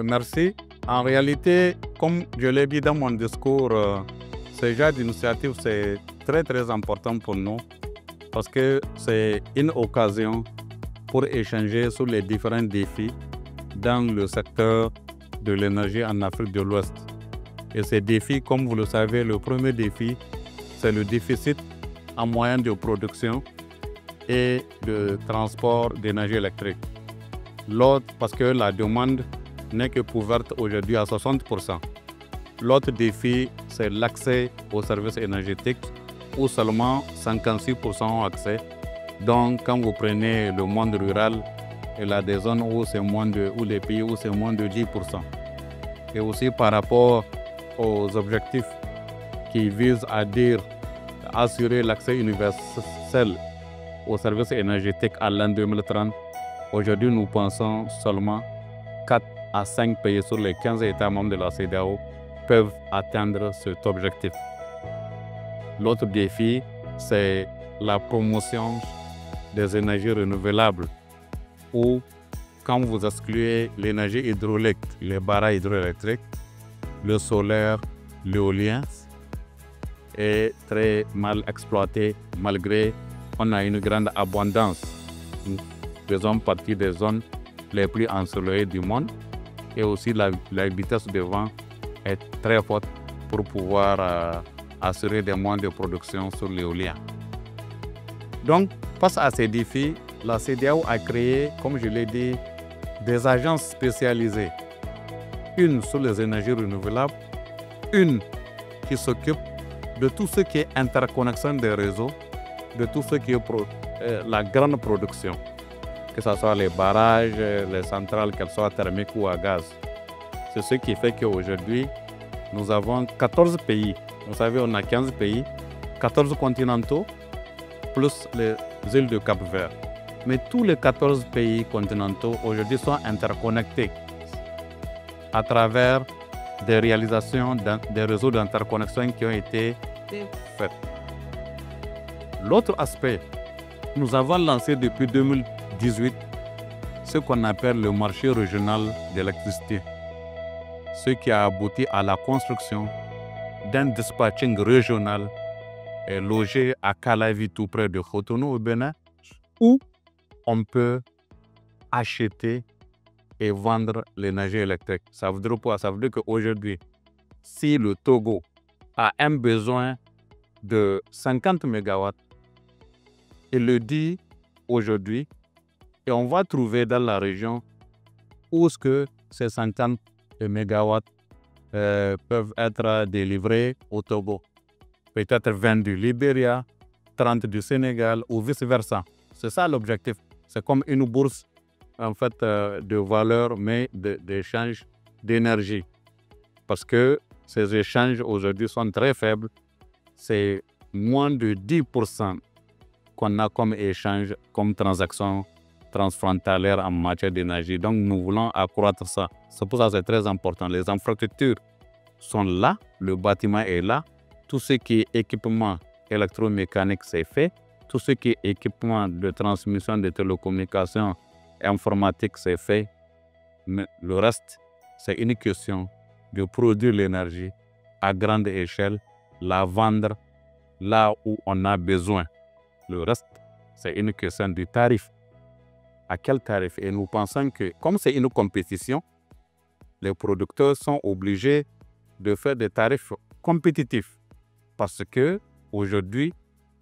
Merci. En réalité, comme je l'ai dit dans mon discours, ce genre d'initiative, c'est très important pour nous parce que c'est une occasion pour échanger sur les différents défis dans le secteur de l'énergie en Afrique de l'Ouest. Et ces défis, comme vous le savez, le premier défi, c'est le déficit en moyens de production et de transport d'énergie électrique. L'autre, parce que la demande n'est que couverte aujourd'hui à 60%. L'autre défi, c'est l'accès aux services énergétiques où seulement 56% ont accès. Donc, quand vous prenez le monde rural, il y a des zones où c'est ou les pays où c'est moins de 10%. Et aussi par rapport aux objectifs qui visent à dire assurer l'accès universel aux services énergétiques à l'an 2030, aujourd'hui nous pensons seulement 4 à 5 pays sur les 15 États membres de la CEDEAO peuvent atteindre cet objectif. L'autre défi, c'est la promotion des énergies renouvelables où, quand vous excluez l'énergie hydraulique, les barrages hydroélectriques, le solaire, l'éolien est très mal exploité malgré qu'on a une grande abondance. Nous faisons partie des zones les plus ensoleillées du monde et aussi la vitesse de vent est très forte pour pouvoir assurer des moyens de production sur l'éolien. Donc, face à ces défis, la CEDEAO a créé, comme je l'ai dit, des agences spécialisées. Une sur les énergies renouvelables, une qui s'occupe de tout ce qui est interconnexion des réseaux, de tout ce qui est la grande production, que ce soit les barrages, les centrales, qu'elles soient thermiques ou à gaz. C'est ce qui fait qu'aujourd'hui, nous avons 14 pays. Vous savez, on a 15 pays, 14 continentaux, plus les îles de Cap-Vert. Mais tous les 14 pays continentaux aujourd'hui sont interconnectés à travers des réalisations des réseaux d'interconnexion qui ont été faits. L'autre aspect, nous avons lancé depuis 2018 ce qu'on appelle le marché régional d'électricité, ce qui a abouti à la construction d'un dispatching régional logé à Calavi, tout près de Cotonou au Bénin, où on peut acheter et vendre l'énergie électrique. Ça veut dire quoi? Ça veut dire qu'aujourd'hui, si le Togo a un besoin de 50 MW, il le dit aujourd'hui et on va trouver dans la région où est-ce que ces 50 MW peuvent être délivrés au Togo. Peut-être 20 du Libéria, 30 du Sénégal ou vice-versa. C'est ça l'objectif. C'est comme une bourse en fait, de valeur, mais d'échange d'énergie. Parce que ces échanges aujourd'hui sont très faibles. C'est moins de 10% qu'on a comme échange, comme transaction transfrontalière en matière d'énergie. Donc, nous voulons accroître ça. C'est pour ça que c'est très important. Les infrastructures sont là, le bâtiment est là. Tout ce qui est équipement électromécanique, c'est fait. Tout ce qui est équipement de transmission de télécommunications, informatique, c'est fait. Mais le reste, c'est une question de produire l'énergie à grande échelle, la vendre là où on a besoin. Le reste, c'est une question du tarif. À quel tarif? Et nous pensons que, comme c'est une compétition, les producteurs sont obligés de faire des tarifs compétitifs. Parce que aujourd'hui,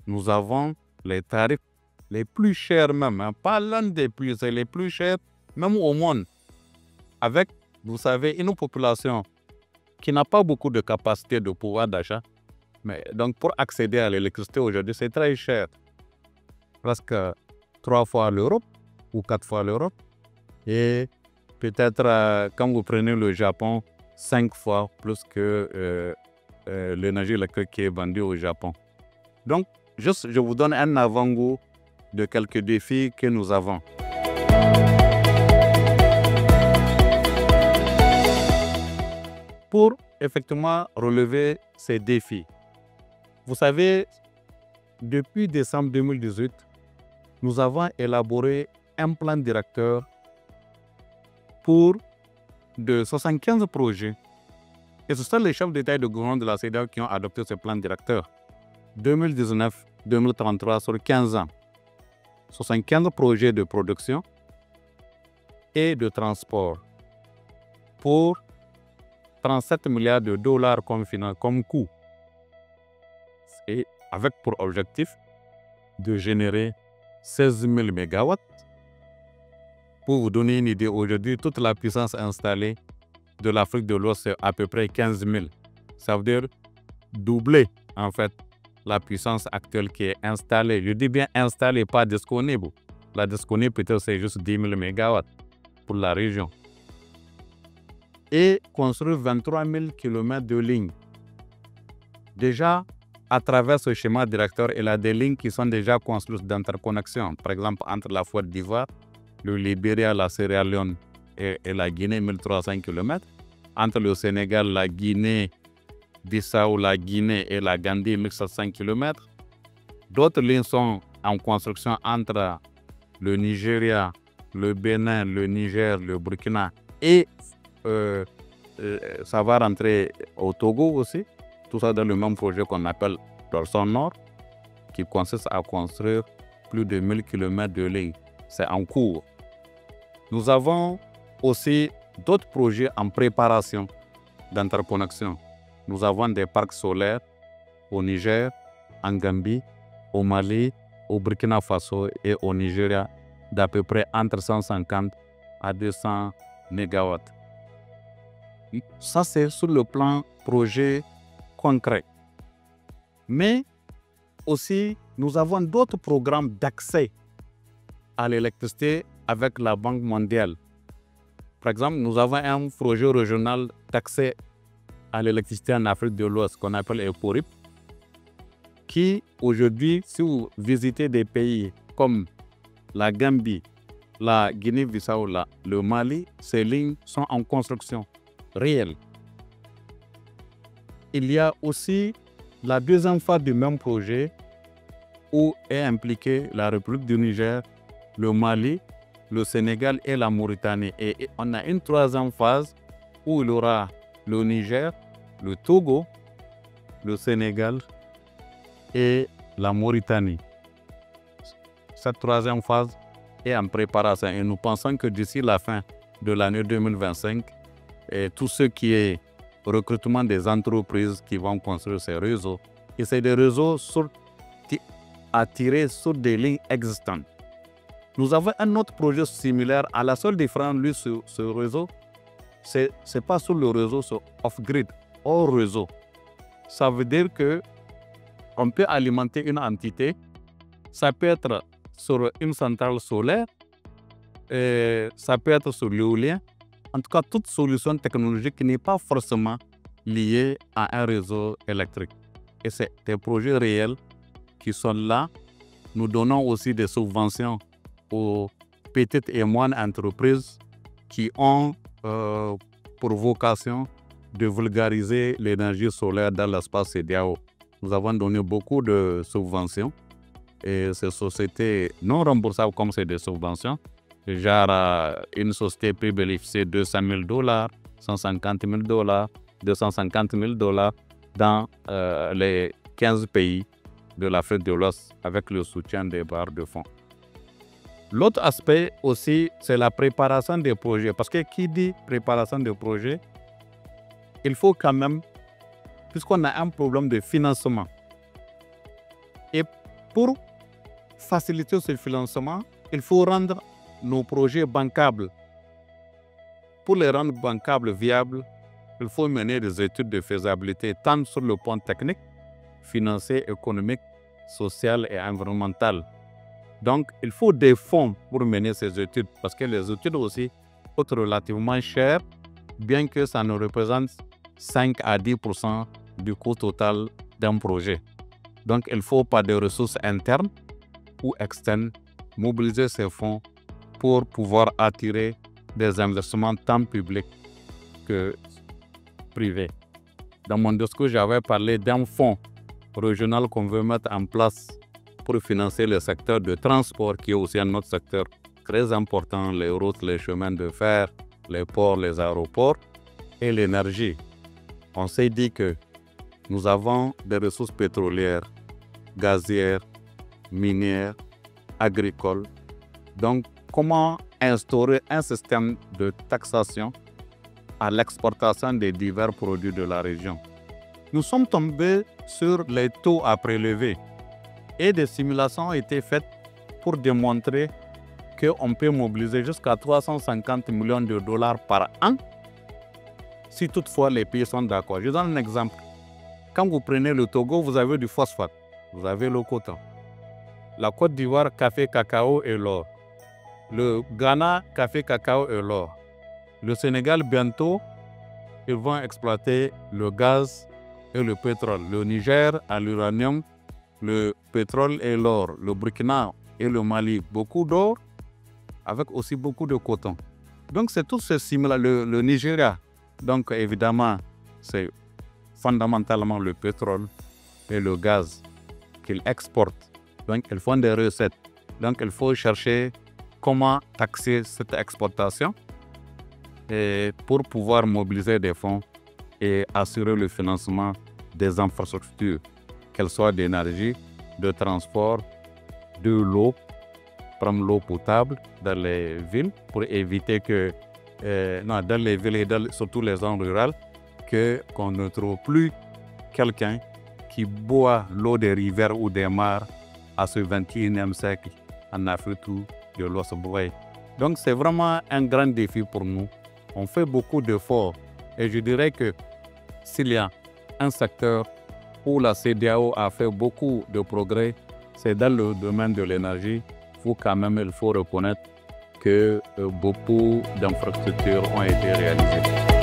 nous avons les tarifs les plus chers même, hein, pas l'un des plus, c'est les plus chers même au monde. Avec, vous savez, une population qui n'a pas beaucoup de capacité de pouvoir d'achat. Mais donc pour accéder à l'électricité aujourd'hui, c'est très cher. Presque 3 fois l'Europe ou 4 fois l'Europe. Et peut-être quand vous prenez le Japon, 5 fois plus que l'énergie électrique qui est vendue au Japon. Donc, juste, je vous donne un avant-goût de quelques défis que nous avons. Pour effectivement relever ces défis, vous savez, depuis décembre 2018, nous avons élaboré un plan directeur pour de 75 projets. Et ce sont les chefs d'État et de gouvernement de la CEDEAO qui ont adopté ce plan directeur 2019-2033 sur 15 ans. 75 projets de production et de transport pour 37 milliards de dollars comme coût. Et avec pour objectif de générer 16 000 mégawatts. Pour vous donner une idée, aujourd'hui, toute la puissance installée de l'Afrique de l'Ouest, c'est à peu près 15 000. Ça veut dire doubler, en fait, la puissance actuelle qui est installée. Je dis bien installée, pas disponible. La disponible, peut-être, c'est juste 10 000 mégawatts pour la région. Et construire 23 000 km de lignes. Déjà, à travers ce schéma directeur, il y a des lignes qui sont déjà construites d'interconnexion. Par exemple, entre la Côte d'Ivoire, le Libéria, la Sierra Leone et la Guinée, 1300 km. Entre le Sénégal, la Guinée, Bissau, la Guinée et la Gambie, 1700 km. D'autres lignes sont en construction entre le Nigeria, le Bénin, le Niger, le Burkina et ça va rentrer au Togo aussi. Tout ça dans le même projet qu'on appelle Dorsal Nord, qui consiste à construire plus de 1000 km de lignes. C'est en cours. Nous avons aussi d'autres projets en préparation d'interconnexion. Nous avons des parcs solaires au Niger, en Gambie, au Mali, au Burkina Faso et au Nigeria d'à peu près entre 150 à 200 mégawatts. Ça, c'est sur le plan projet concret. Mais aussi, nous avons d'autres programmes d'accès à l'électricité avec la Banque mondiale. Par exemple, nous avons un projet régional d'accès à l'électricité en Afrique de l'Ouest qu'on appelle EPORIP, qui aujourd'hui, si vous visitez des pays comme la Gambie, la Guinée-Bissau, le Mali, ces lignes sont en construction réelle. Il y a aussi la deuxième phase du même projet où est impliquée la République du Niger, le Mali, le Sénégal et la Mauritanie. Et on a une troisième phase où il y aura le Niger, le Togo, le Sénégal et la Mauritanie. Cette troisième phase est en préparation et nous pensons que d'ici la fin de l'année 2025, tout ce qui est recrutement des entreprises qui vont construire ces réseaux, et c'est des réseaux attirés sur des lignes existantes. Nous avons un autre projet similaire. À la seule différence, lui, ce réseau, ce n'est pas sur le réseau, c'est off-grid, hors réseau. Ça veut dire qu'on peut alimenter une entité, ça peut être sur une centrale solaire, ça peut être sur l'éolien. En tout cas, toute solution technologique qui n'est pas forcément liée à un réseau électrique. Et c'est des projets réels qui sont là. Nous donnons aussi des subventions aux petites et moyennes entreprises qui ont pour vocation de vulgariser l'énergie solaire dans l'espace CEDEAO. Nous avons donné beaucoup de subventions et ces sociétés non remboursables comme c'est des subventions, genre une société peut bénéficier de $200 000, $150 000, $250 000 dans les 15 pays de l'Afrique de l'Ouest avec le soutien des barres de fonds. L'autre aspect aussi, c'est la préparation des projets. Parce que qui dit préparation des projets, il faut quand même, puisqu'on a un problème de financement, et pour faciliter ce financement, il faut rendre nos projets bancables. Pour les rendre bancables, viables, il faut mener des études de faisabilité tant sur le plan technique, financier, économique, social et environnemental. Donc, il faut des fonds pour mener ces études parce que les études aussi coûtent relativement cher, bien que ça ne représente 5 à 10% du coût total d'un projet. Donc, il faut par des ressources internes ou externes mobiliser ces fonds pour pouvoir attirer des investissements tant publics que privés. Dans mon discours, j'avais parlé d'un fonds régional qu'on veut mettre en place pour financer le secteur de transport, qui est aussi un autre secteur très important, les routes, les chemins de fer, les ports, les aéroports et l'énergie. On s'est dit que nous avons des ressources pétrolières, gazières, minières, agricoles. Donc, comment instaurer un système de taxation à l'exportation des divers produits de la région? Nous sommes tombés sur les taux à prélever et des simulations ont été faites pour démontrer qu'on peut mobiliser jusqu'à 350 millions de dollars par an si toutefois les pays sont d'accord. Je donne un exemple. Quand vous prenez le Togo, vous avez du phosphate, vous avez le coton. La Côte d'Ivoire, café, cacao et l'or. Le Ghana, café, cacao et l'or. Le Sénégal, bientôt, ils vont exploiter le gaz et le pétrole. Le Niger à l'uranium, le pétrole et l'or. Le Burkina et le Mali, beaucoup d'or, avec aussi beaucoup de coton. Donc, c'est tout ce similaire. Le Nigeria, donc évidemment, c'est fondamentalement le pétrole et le gaz qu'ils exportent. Donc, ils font des recettes. Donc, il faut chercher comment taxer cette exportation et pour pouvoir mobiliser des fonds et assurer le financement des infrastructures, qu'elles soient d'énergie, de transport, de l'eau, prendre l'eau potable dans les villes pour éviter que, dans les villes et surtout les zones rurales, qu'on ne trouve plus quelqu'un qui boit l'eau des rivières ou des mares à ce 21e siècle en Afrique ou de l'Ouest. Donc c'est vraiment un grand défi pour nous. On fait beaucoup d'efforts et je dirais que s'il y a un secteur où la CEDEAO a fait beaucoup de progrès, c'est dans le domaine de l'énergie. Il faut reconnaître que beaucoup d'infrastructures ont été réalisées.